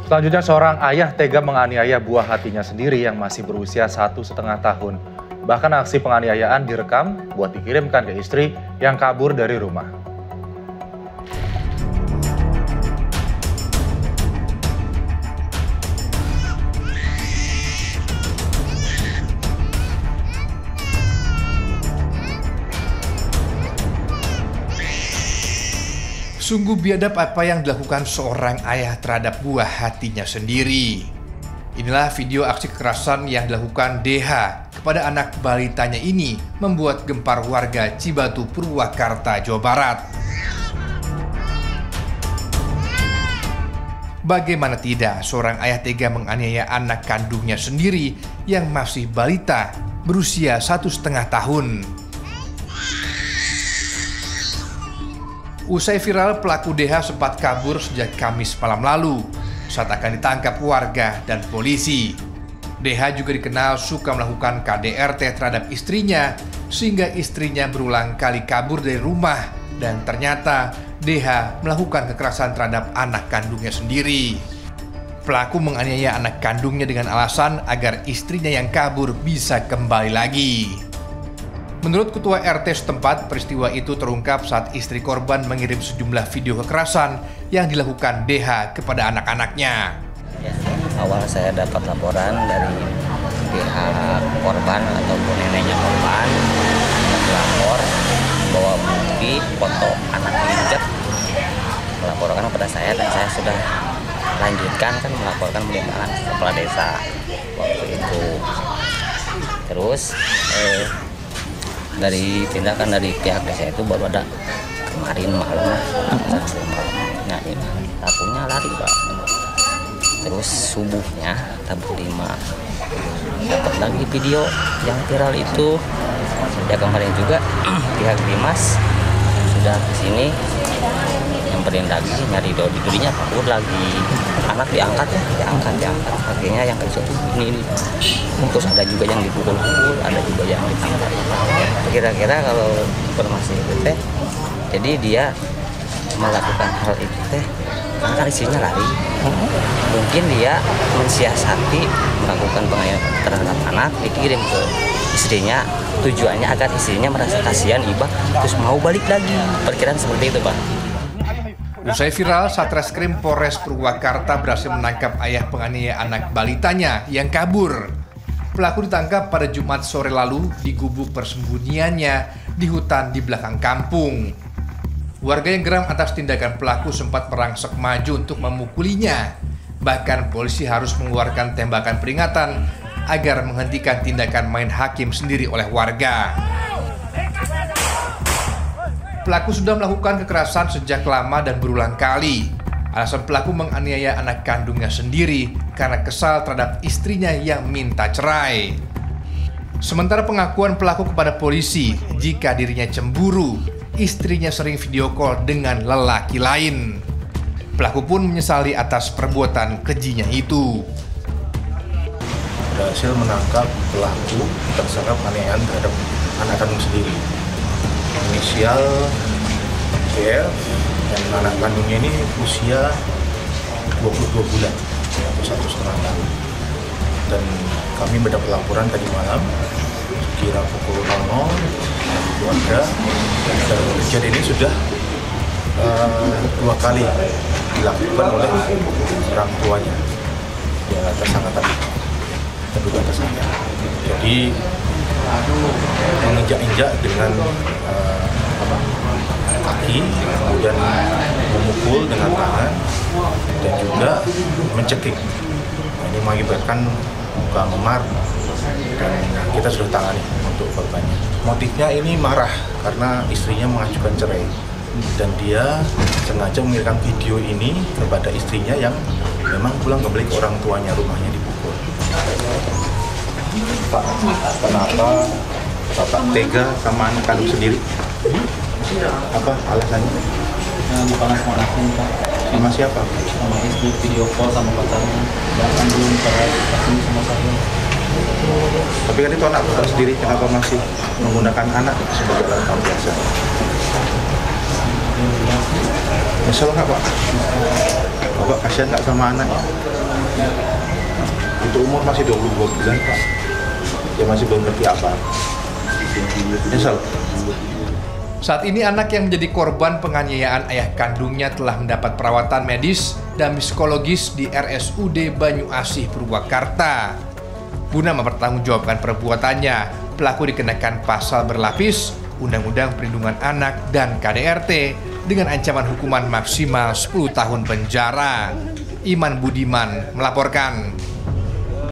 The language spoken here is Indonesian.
Selanjutnya, seorang ayah tega menganiaya buah hatinya sendiri yang masih berusia 1,5 tahun. Bahkan aksi penganiayaan direkam buat dikirimkan ke istri yang kabur dari rumah. Sungguh biadab apa yang dilakukan seorang ayah terhadap buah hatinya sendiri. Inilah video aksi kekerasan yang dilakukan DH kepada anak balitanya ini membuat gempar warga Cibatu, Purwakarta, Jawa Barat. Bagaimana tidak, seorang ayah tega menganiaya anak kandungnya sendiri yang masih balita berusia 1,5 tahun. Usai viral, pelaku DH sempat kabur sejak Kamis malam lalu saat akan ditangkap warga dan polisi. DH juga dikenal suka melakukan KDRT terhadap istrinya sehingga istrinya berulang kali kabur dari rumah dan ternyata DH melakukan kekerasan terhadap anak kandungnya sendiri. Pelaku menganiaya anak kandungnya dengan alasan agar istrinya yang kabur bisa kembali lagi. Menurut Ketua RT setempat, peristiwa itu terungkap saat istri korban mengirim sejumlah video kekerasan yang dilakukan DH kepada anak-anaknya. Ya, awal saya dapat laporan dari pihak korban ataupun neneknya korban yang melapor bahwa bukti foto anak diinjak, melaporkan kepada saya dan saya sudah lanjutkan melaporkan pemerintahan kepala desa waktu itu. Terus dari tindakan dari pihak desa itu baru ada kemarin malam, nah ini pelakunya lari Pak. Terus subuhnya Rabu 5 dapat lagi video yang viral itu. Ya kemarin juga pihak Dimas sudah kesini nyamperin lagi, nyari dodinya kabur lagi. Anak diangkat akhirnya yang kecil ini. Terus ada juga yang dipukul-pukul, ada juga yang ditangkap. Kira-kira kalau informasi itu teh, jadi dia melakukan hal itu teh karena istrinya lari. Mungkin dia mensiasati melakukan penganiayaan terhadap anak, dikirim ke istrinya, tujuannya agar istrinya merasa kasihan, iba, terus mau balik lagi. Perkiraan seperti itu Pak. Usai viral, Satreskrim Polres Purwakarta berhasil menangkap ayah penganiaya anak balitanya yang kabur. Pelaku ditangkap pada Jumat sore lalu di gubuk persembunyiannya di hutan di belakang kampung. Warga yang geram atas tindakan pelaku sempat merangsek maju untuk memukulinya. Bahkan polisi harus mengeluarkan tembakan peringatan agar menghentikan tindakan main hakim sendiri oleh warga. Pelaku sudah melakukan kekerasan sejak lama dan berulang kali. Alasan pelaku menganiaya anak kandungnya sendiri karena kesal terhadap istrinya yang minta cerai. Sementara pengakuan pelaku kepada polisi, jika dirinya cemburu, istrinya sering video call dengan lelaki lain. Pelaku pun menyesali atas perbuatan kejinya itu. Berhasil menangkap pelaku tersangka penganiayaan terhadap anak kandung sendiri. Inisial CF dan anak kandungnya ini usia 22 bulan atau 1,5 tahun. Dan kami mendapat laporan tadi malam sekira pukul 00 dari keluarga, dan kejadian ini sudah 2 kali dilakukan oleh orang tuanya, ya tersangka tadi, terduga tersangka. Jadi menginjak-injak dengan kaki, kemudian memukul dengan tangan, dan juga mencekik. Ini mengakibatkan muka memar, dan kita sudah tangani untuk korbannya. Motifnya ini marah karena istrinya mengajukan cerai, dan dia sengaja mengirimkan video ini kepada istrinya yang memang pulang kembali ke orang tuanya, rumahnya dipukul. Pak, kenapa Bapak tega sama anak kandung sendiri? Apa alasannya? Bukan sama anaknya Pak. Sama siapa? Sama istri, video call sama pacarnya. Bahkan belum pernah ketemu sama saya. Tapi kan itu anak Bapak sendiri, kenapa masih menggunakan anak sebagai alat pelampiasan? Nyesel nggak Pak? Bapak kasihan nggak sama anaknya? Itu umur masih 22 bulan Pak. Dia masih belum ngerti apa. Nyesel. Saat ini anak yang menjadi korban penganiayaan ayah kandungnya telah mendapat perawatan medis dan psikologis di RSUD Banyu Asih, Purwakarta. Guna mempertanggungjawabkan perbuatannya, pelaku dikenakan pasal berlapis Undang-Undang Perlindungan Anak dan KDRT dengan ancaman hukuman maksimal 10 tahun penjara. Iman Budiman melaporkan.